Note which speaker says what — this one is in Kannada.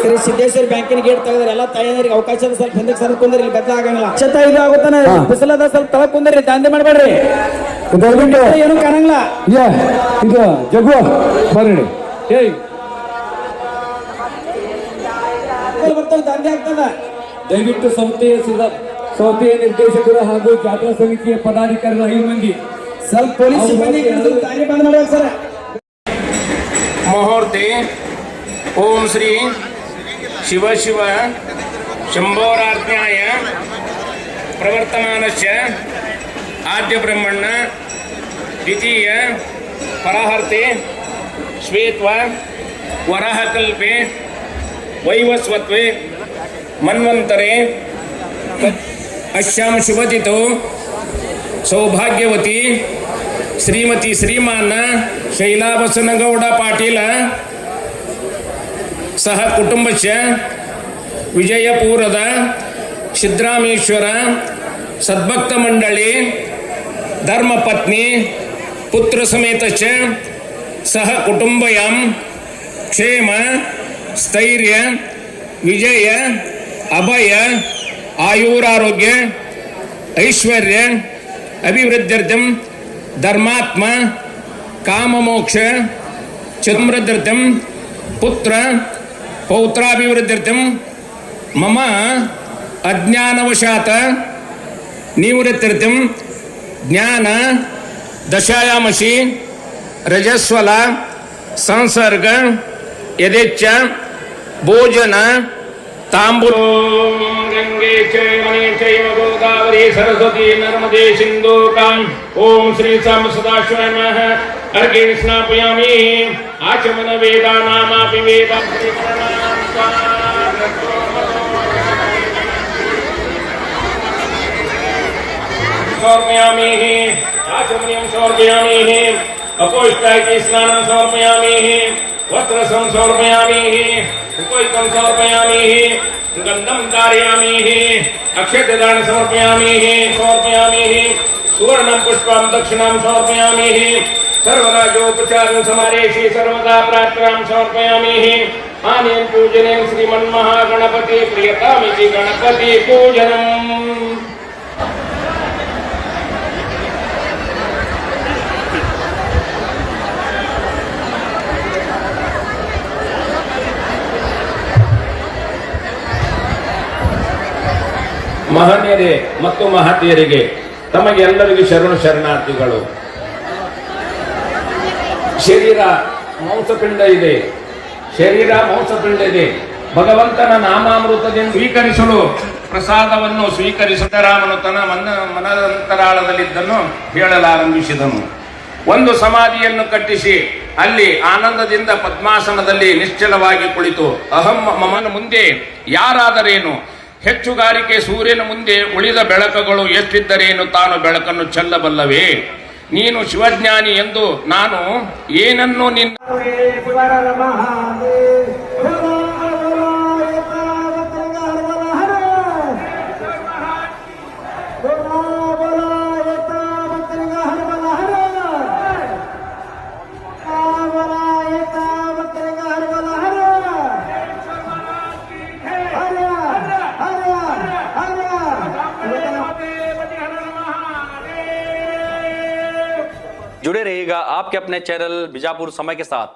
Speaker 1: ಶ್ರೀ ಸಿದ್ದೇಶ್ವರ ಬ್ಯಾಂಕಿನ ಗೇಟ್ ತೆಗೆದ್ರೆ ಎಲ್ಲ ತಾಯಿಯರಿಗೆ ಅವಕಾಶದ ಸ್ವಲ್ಪ ಹಿಂದಕ್ಕೆ ಸರ್ ಕುಂದ್ರಿ, ಇಲ್ಲಿ ಗದ್ದಲ ಆಗಂಗಿಲ್ಲ. ಅಕ್ಷತ ಇದು ಆಗುತ್ತಾನೆ, ಬಿಸಿಲದ ಸ್ವಲ್ಪ ತಳ ಕುಂದ್ರಿ, ದಂಧೆ ಮಾಡಬೇಡ್ರಿ, ಏನು ಕಾಣಂಗಿಲ್ಲ.
Speaker 2: ಇದು ಜಗು ಬರ್ರಿ,
Speaker 1: ಬರ್ತಾವ ದಂಧೆ ಆಗ್ತದ.
Speaker 2: ದಯವಿಟ್ಟು ಸಂಸ್ಥೆಯ ನಿರ್ದೇಶಕರು ಹಾಗೂ ಜಾತ್ರಾ ಸಮಿತಿಯ ಪದಾಧಿಕಾರಿಗಳು 5 ಮಂದಿ
Speaker 1: ಸ್ವಲ್ಪ ಪೊಲೀಸ್ ಸಿಬ್ಬಂದಿ ದಾರಿ ಬಂದ್ ಮಾಡ್ಬೇಕು ಸರ್.
Speaker 3: ಮುಹೂರ್ತೆ ಓಂ ಶ್ರೀ ಶಿವ ಶಿವ ಶಂಭೋರಾಜ್ಞಾಯ ಪ್ರವರ್ತಮಾನಸ್ಯ ಆದ್ಯ ಬ್ರಹ್ಮಣ್ಣ ದ್ವಿತೀಯ ಪರಾಹರ್ತೆ ಶ್ವೇತ್ವ ವರಹ ಕಲ್ಪೆ ವೈವಸ್ವತ್ವೆ ಮನ್ವಂತರೆ ಅಶ್ಯಾಂ ಶುಭತಿಥೋ ಸೌಭಾಗ್ಯವತಿ ಶ್ರೀಮತಿ ಶ್ರೀಮಾನ ಶೈಲಾಬಸನಗೌಡ ಪಾಟೀಲ ಸಹ ಕುಟುಂಬಸ್ಯ ವಿಜಯಪುರದ ಸಿದ್ದರಾಮೇಶ್ವರ ಸದ್ಭಕ್ತ ಮಂಡಳಿ ಧರ್ಮಪತ್ನಿ ಪುತ್ರ ಸಮೇತಶ್ಚ ಸಹ ಕುಟುಂಬಯಂ ಕ್ಷೇಮ ಸ್ಥೈರ್ಯ ವಿಜಯ ಅಭಯ ಆಯುರಾರೋಗ್ಯ ಐಶ್ವರ್ಯ ಅಭಿವೃದ್ಧ್ಯರ್ಥಂ ಧರ್ಮಾತ್ಮ ಕಾಮಮೋಕ್ಷ ಸಮೃದ್ಧ್ಯರ್ಥಂ ಪುತ್ರ ಪೌತ್ರಾಭಿವೃದ್ಧ್ಯರ್ಥಂ ಮಮ ಅಜ್ಞಾನವಶಾತ್ ನಿವೃತ್ತ್ಯರ್ಥಂ ಜ್ಞಾನ ದಶಾಯಾಮಸಿ ರಜಸ್ವಲ ಸಂಸರ್ಗ ಯದೇಚ್ಛ ಭೋಜನ ತಾಂಬೂಲ ಗಂಗೆ ಚೈವ ಗೋದಾವರಿ ಸರಸ್ವತಿ ನರ್ಮದೆ ಸಿಂಧೂಕಾಂ ಓಂ ಶ್ರೀ ಸಾಂಬ ಸದಾಶಿವಾಯ ನಮಃ अर्घे स्नापयामि आचमन वेदानामापि वेद समर्पयामि आचमनीयं समर्पयामि अपोष्टायति स्नानं समर्पयामि वस्त्रं समर्पयामि उपयुक्तं समर्पयामि गन्धं धारयामि अक्षतदानं समर्पयामि सुवर्णं पुष्पं दक्षिणां समर्पयामि सर्वराजोपचारं समारेषि सर्वदा प्रार्थनां समर्पयामि आनेन पूजनेन श्रीमन्महागणपति प्रियतामिति गणपति पूजनम् ಮಹನೀಯರೇ ಮತ್ತು ಮಹತಿಯರಿಗೆ ತಮಗೆಲ್ಲರಿಗೂ ಶರಣಾರ್ಥಿಗಳು. ಶರೀರ ಮಾಂಸಪಿಂಡ ಇದೆ, ಭಗವಂತನ ನಾಮಾಮೃತದಿಂದ ಸ್ವೀಕರಿಸಲು ಪ್ರಸಾದವನ್ನು ಸ್ವೀಕರಿಸಿದರಾಮನು ತನ್ನ ಮನಂತರಾಳದಲ್ಲಿದ್ದನ್ನು ಹೇಳಲಾರಂಭಿಸಿದನು. ಒಂದು ಸಮಾಧಿಯನ್ನು ಕಟ್ಟಿಸಿ ಅಲ್ಲಿ ಆನಂದದಿಂದ ಪದ್ಮಾಸನದಲ್ಲಿ ನಿಶ್ಚಲವಾಗಿ ಕುಳಿತು ಅಹಂ ಮಮನ ಮುಂದೆ ಯಾರಾದರೇನು, ಹೆಚ್ಚುಗಾರಿಕೆ ಸೂರ್ಯನ ಮುಂದೆ ಉಳಿದ ಬೆಳಕುಗಳು ಎಷ್ಟಿದ್ದರೇನು, ತಾನು ಬೆಳಕನ್ನು ಚೆಲ್ಲಬಲ್ಲವೇ, ನೀನು ಶಿವಜ್ಞಾನಿ ಎಂದು ನಾನು ಏನನ್ನು ನಿನ್ನ
Speaker 4: जुड़े रहिएगा आपके अपने चैनल बीजापुर समय के साथ।